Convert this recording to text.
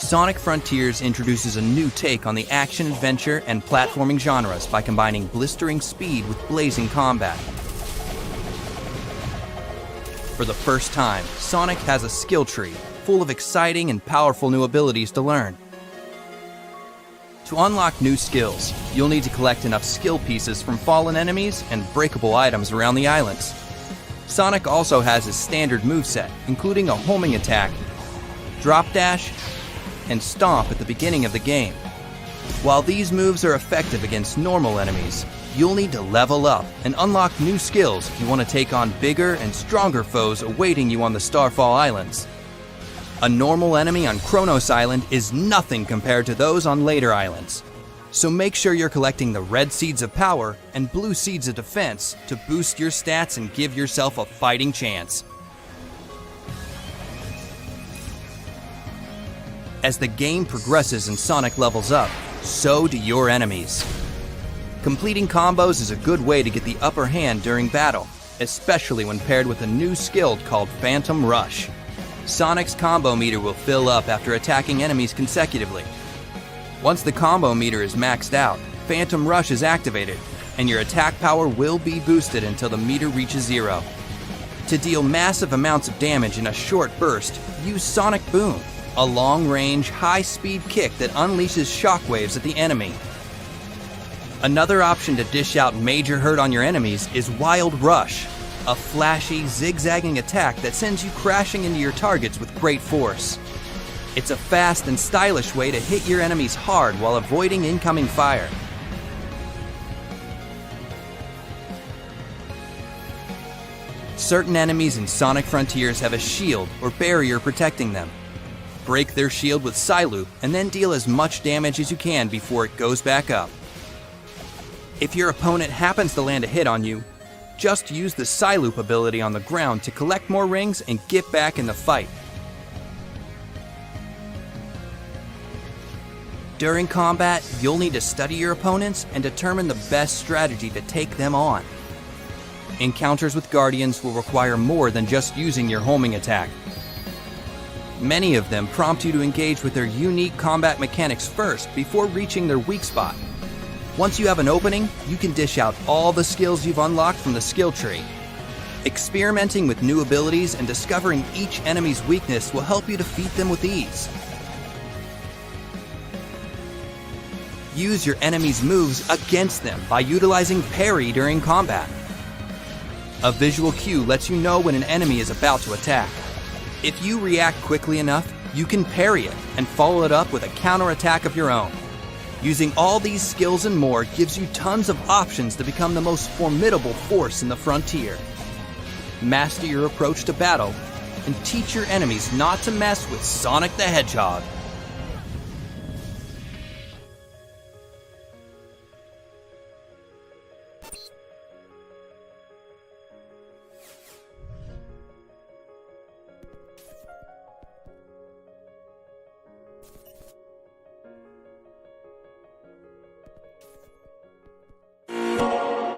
Sonic Frontiers introduces a new take on the action-adventure and platforming genres by combining blistering speed with blazing combat. For the first time, Sonic has a skill tree full of exciting and powerful new abilities to learn. To unlock new skills, you'll need to collect enough skill pieces from fallen enemies and breakable items around the islands. Sonic also has his standard moveset, including a homing attack, drop dash, and stomp at the beginning of the game. While these moves are effective against normal enemies, you'll need to level up and unlock new skills if you want to take on bigger and stronger foes awaiting you on the Starfall Islands. A normal enemy on Kronos Island is nothing compared to those on later islands. So make sure you're collecting the red seeds of power and blue seeds of defense to boost your stats and give yourself a fighting chance. As the game progresses and Sonic levels up, so do your enemies. Completing combos is a good way to get the upper hand during battle, especially when paired with a new skill called Phantom Rush. Sonic's combo meter will fill up after attacking enemies consecutively. Once the combo meter is maxed out, Phantom Rush is activated, and your attack power will be boosted until the meter reaches 0. To deal massive amounts of damage in a short burst, use Sonic Boom, a long-range, high-speed kick that unleashes shockwaves at the enemy. Another option to dish out major hurt on your enemies is Wild Rush, a flashy, zigzagging attack that sends you crashing into your targets with great force. It's a fast and stylish way to hit your enemies hard while avoiding incoming fire. Certain enemies in Sonic Frontiers have a shield or barrier protecting them. Break their shield with Psyloop and then deal as much damage as you can before it goes back up. If your opponent happens to land a hit on you, just use the Psyloop ability on the ground to collect more rings and get back in the fight. During combat, you'll need to study your opponents and determine the best strategy to take them on. Encounters with Guardians will require more than just using your homing attack. Many of them prompt you to engage with their unique combat mechanics first before reaching their weak spot. Once you have an opening, you can dish out all the skills you've unlocked from the skill tree. Experimenting with new abilities and discovering each enemy's weakness will help you defeat them with ease. Use your enemy's moves against them by utilizing parry during combat. A visual cue lets you know when an enemy is about to attack. If you react quickly enough, you can parry it and follow it up with a counterattack of your own. Using all these skills and more gives you tons of options to become the most formidable force in the frontier. Master your approach to battle and teach your enemies not to mess with Sonic the Hedgehog.